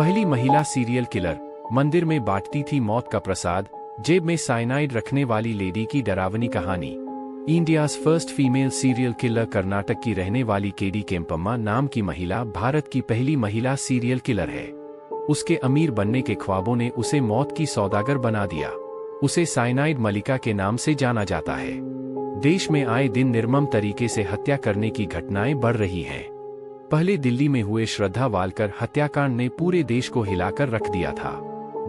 पहली महिला serial killer, मंदिर में बांटती थी मौत का प्रसाद, जेब में साइनाइड रखने वाली लेडी की डरावनी कहानी। India's first female serial killer Karnataka की रहने वाली केडी केम्पम्मा नाम की महिला भारत की पहली महिला सीरियल किलर है। उसके अमीर बनने के ख्वाबों ने उसे मौत की सौदागर बना दिया। उसे साइनाइड मलिका के नाम से जाना जाता है। देश में आए दिन निर्मम तरीके से हत्या करने की घटनाएं बढ़ रही हैं। पहले दिल्ली में हुए श्रद्धा वालकर हत्याकांड ने पूरे देश को हिलाकर रख दिया था।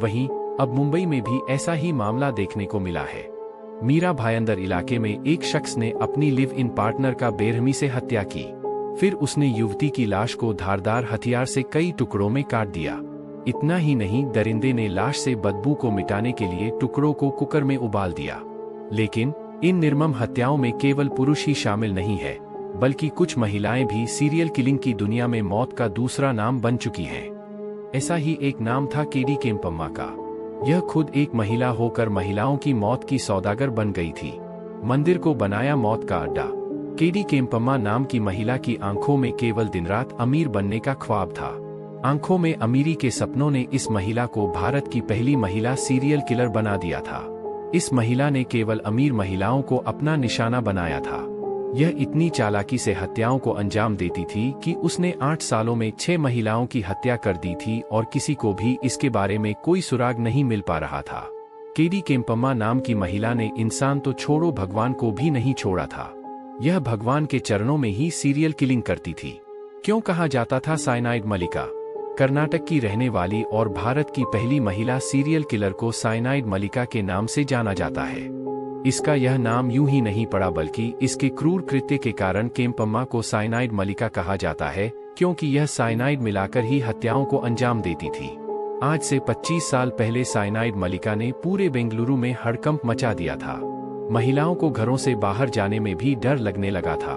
वहीं अब मुंबई में भी ऐसा ही मामला देखने को मिला है। मीरा भायंदर इलाके में एक शख्स ने अपनी लिव इन पार्टनर का बेरहमी से हत्या की। फिर उसने युवती की लाश को धारदार हथियार से कई टुकड़ों में काट दिया। इतना ही नहीं, दरिंदे ने लाश से बदबू को मिटाने के लिए टुकड़ों को कुकर में उबाल दिया। लेकिन इन निर्मम हत्याओं में केवल पुरुष ही शामिल नहीं है, बल्कि कुछ महिलाएं भी सीरियल किलिंग की दुनिया में मौत का दूसरा नाम बन चुकी हैं। ऐसा ही एक नाम था केडी केम्पम्मा का। यह खुद एक महिला होकर महिलाओं की मौत की सौदागर बन गई थी। मंदिर को बनाया मौत का अड्डा। केडी केम्पम्मा नाम की महिला की आंखों में केवल दिन रात अमीर बनने का ख्वाब था। आंखों में अमीरी के सपनों ने इस महिला को भारत की पहली महिला सीरियल किलर बना दिया था। इस महिला ने केवल अमीर महिलाओं को अपना निशाना बनाया था। यह इतनी चालाकी से हत्याओं को अंजाम देती थी कि उसने 8 सालों में 6 महिलाओं की हत्या कर दी थी और किसी को भी इसके बारे में कोई सुराग नहीं मिल पा रहा था। केडी केम्पम्मा नाम की महिला ने इंसान तो छोड़ो, भगवान को भी नहीं छोड़ा था। यह भगवान के चरणों में ही सीरियल किलिंग करती थी। क्यों कहा जाता था साइनाइड मलिका? कर्नाटक की रहने वाली और भारत की पहली महिला सीरियल किलर को साइनाइड मलिका के नाम से जाना जाता है। इसका यह नाम यूं ही नहीं पड़ा, बल्कि इसके क्रूर कृत्य के कारण केम्पम्मा को साइनाइड मलिका कहा जाता है, क्योंकि यह साइनाइड मिलाकर ही हत्याओं को अंजाम देती थी। आज से 25 साल पहले साइनाइड मलिका ने पूरे बेंगलुरु में हड़कंप मचा दिया था। महिलाओं को घरों से बाहर जाने में भी डर लगने लगा था।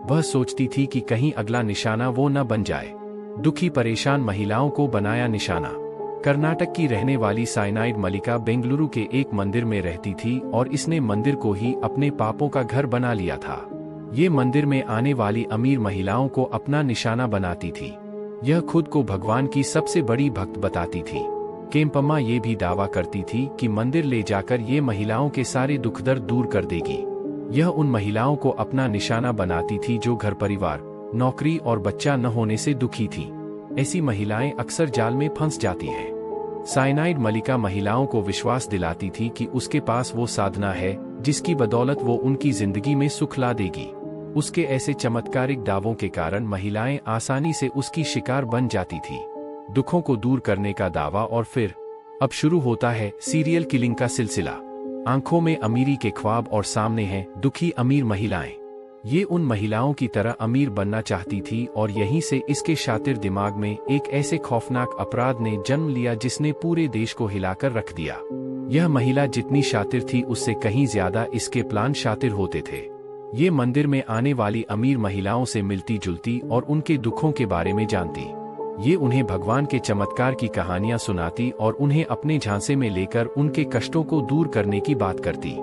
वह सोचती थी कि कहीं अगला निशाना वो न बन जाए। दुखी परेशान महिलाओं को बनाया निशाना। कर्नाटक की रहने वाली साइनाइड मलिका बेंगलुरु के एक मंदिर में रहती थी और इसने मंदिर को ही अपने पापों का घर बना लिया था। ये मंदिर में आने वाली अमीर महिलाओं को अपना निशाना बनाती थी। यह खुद को भगवान की सबसे बड़ी भक्त बताती थी। केम्पम्मा ये भी दावा करती थी कि मंदिर ले जाकर ये महिलाओं के सारे दुख दर्द दूर कर देगी। यह उन महिलाओं को अपना निशाना बनाती थी जो घर परिवार, नौकरी और बच्चा न होने से दुखी थी। ऐसी महिलाएं अक्सर जाल में फंस जाती हैं। साइनाइड मलिका महिलाओं को विश्वास दिलाती थी कि उसके पास वो साधना है जिसकी बदौलत वो उनकी जिंदगी में सुख ला देगी। उसके ऐसे चमत्कारिक दावों के कारण महिलाएं आसानी से उसकी शिकार बन जाती थी। दुखों को दूर करने का दावा। और फिर अब शुरू होता है सीरियल किलिंग का सिलसिला। आंखों में अमीरी के ख्वाब और सामने हैं दुखी अमीर महिलाएं। ये उन महिलाओं की तरह अमीर बनना चाहती थी और यहीं से इसके शातिर दिमाग में एक ऐसे खौफनाक अपराध ने जन्म लिया जिसने पूरे देश को हिलाकर रख दिया। यह महिला जितनी शातिर थी उससे कहीं ज्यादा इसके प्लान शातिर होते थे। ये मंदिर में आने वाली अमीर महिलाओं से मिलती जुलती और उनके दुखों के बारे में जानती। ये उन्हें भगवान के चमत्कार की कहानियां सुनाती और उन्हें अपने झांसे में लेकर उनके कष्टों को दूर करने की बात करती।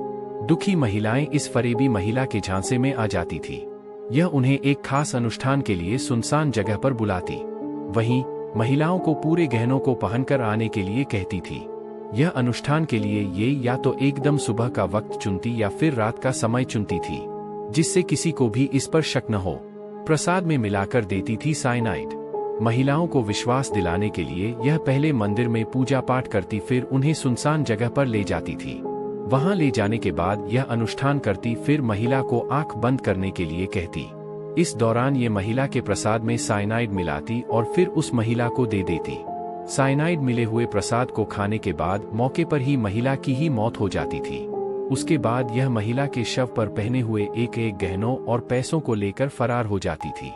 दुखी महिलाएं इस फरेबी महिला के झांसे में आ जाती थी। यह उन्हें एक खास अनुष्ठान के लिए सुनसान जगह पर बुलाती। वहीं महिलाओं को पूरे गहनों को पहनकर आने के लिए कहती थी। यह अनुष्ठान के लिए ये या तो एकदम सुबह का वक्त चुनती या फिर रात का समय चुनती थी, जिससे किसी को भी इस पर शक न हो। प्रसाद में मिलाकर देती थी साइनाइड। महिलाओं को विश्वास दिलाने के लिए यह पहले मंदिर में पूजा पाठ करती, फिर उन्हें सुनसान जगह पर ले जाती थी। वहां ले जाने के बाद यह अनुष्ठान करती, फिर महिला को आंख बंद करने के लिए कहती। इस दौरान ये महिला के प्रसाद में साइनाइड मिलाती और फिर उस महिला को दे देती। साइनाइड मिले हुए प्रसाद को खाने के बाद मौके पर ही महिला की ही मौत हो जाती थी। उसके बाद यह महिला के शव पर पहने हुए एक एक गहनों और पैसों को लेकर फरार हो जाती थी।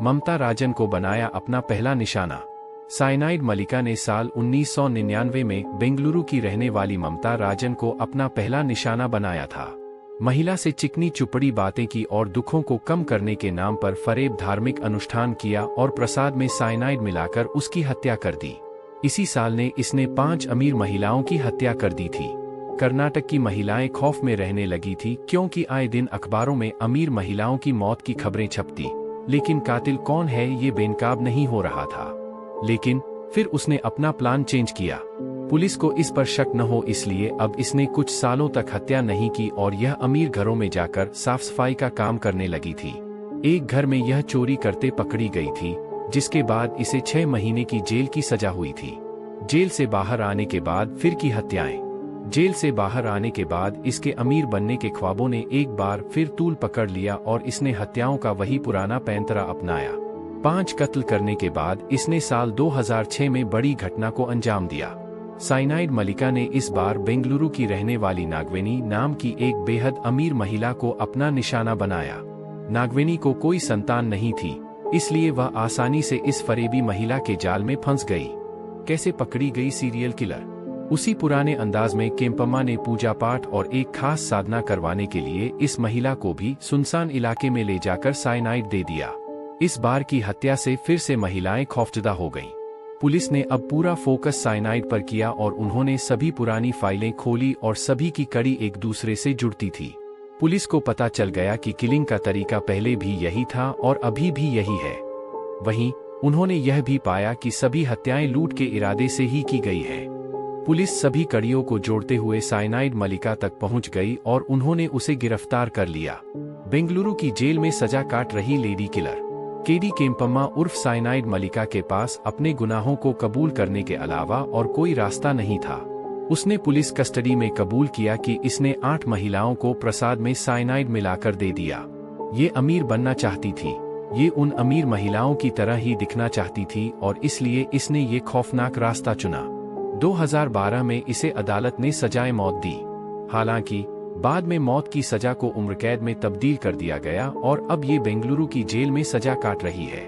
ममता राजन को बनाया अपना पहला निशाना। साइनाइड मलिका ने साल 1999 में बेंगलुरु की रहने वाली ममता राजन को अपना पहला निशाना बनाया था। महिला से चिकनी चुपड़ी बातें की और दुखों को कम करने के नाम पर फरेब धार्मिक अनुष्ठान किया और प्रसाद में साइनाइड मिलाकर उसकी हत्या कर दी। इसी साल ने इसने 5 अमीर महिलाओं की हत्या कर दी थी। कर्नाटक की महिलाएं खौफ में रहने लगी थी, क्योंकि आए दिन अखबारों में अमीर महिलाओं की मौत की खबरें छपती, लेकिन कातिल कौन है ये बेनकाब नहीं हो रहा था। लेकिन फिर उसने अपना प्लान चेंज किया। पुलिस को इस पर शक न हो इसलिए अब इसने कुछ सालों तक हत्या नहीं की और यह अमीर घरों में जाकर साफ सफाई का काम करने लगी थी। एक घर में यह चोरी करते पकड़ी गई थी, जिसके बाद इसे 6 महीने की जेल की सजा हुई थी। जेल से बाहर आने के बाद फिर की हत्याएं। जेल से बाहर आने के बाद इसके अमीर बनने के ख्वाबों ने एक बार फिर तूल पकड़ लिया और इसने हत्याओं का वही पुराना पैंतरा अपनाया। 5 कत्ल करने के बाद इसने साल 2006 में बड़ी घटना को अंजाम दिया। साइनाइड मलिका ने इस बार बेंगलुरु की रहने वाली नागवेनी नाम की एक बेहद अमीर महिला को अपना निशाना बनाया। नागवेनी को कोई संतान नहीं थी, इसलिए वह आसानी से इस फरेबी महिला के जाल में फंस गई। कैसे पकड़ी गई सीरियल किलर? उसी पुराने अंदाज में केम्पम्मा ने पूजा पाठ और एक खास साधना करवाने के लिए इस महिला को भी सुनसान इलाके में ले जाकर साइनाइड दे दिया। इस बार की हत्या से फिर से महिलाएं खौफजदा हो गईं। पुलिस ने अब पूरा फोकस साइनाइड पर किया और उन्होंने सभी पुरानी फाइलें खोली और सभी की कड़ी एक दूसरे से जुड़ती थी। पुलिस को पता चल गया कि किलिंग का तरीका पहले भी यही था और अभी भी यही है। वहीं उन्होंने यह भी पाया कि सभी हत्याएं लूट के इरादे से ही की गई है। पुलिस सभी कड़ियों को जोड़ते हुए साइनाइड मलिका तक पहुंच गई और उन्होंने उसे गिरफ्तार कर लिया। बेंगलुरु की जेल में सजा काट रही लेडी किलर केडी केम्पम्मा उर्फ साइनाइड मलिका के पास अपने गुनाहों को कबूल करने के अलावा और कोई रास्ता नहीं था। उसने पुलिस कस्टडी में कबूल किया कि इसने 8 महिलाओं को प्रसाद में साइनाइड मिलाकर दे दिया। ये अमीर बनना चाहती थी, ये उन अमीर महिलाओं की तरह ही दिखना चाहती थी और इसलिए इसने ये खौफनाक रास्ता चुना। 2012 में इसे अदालत ने सजाए मौत दी। हालांकि बाद में मौत की सजा को उम्रकैद में तब्दील कर दिया गया और अब ये बेंगलुरु की जेल में सजा काट रही है।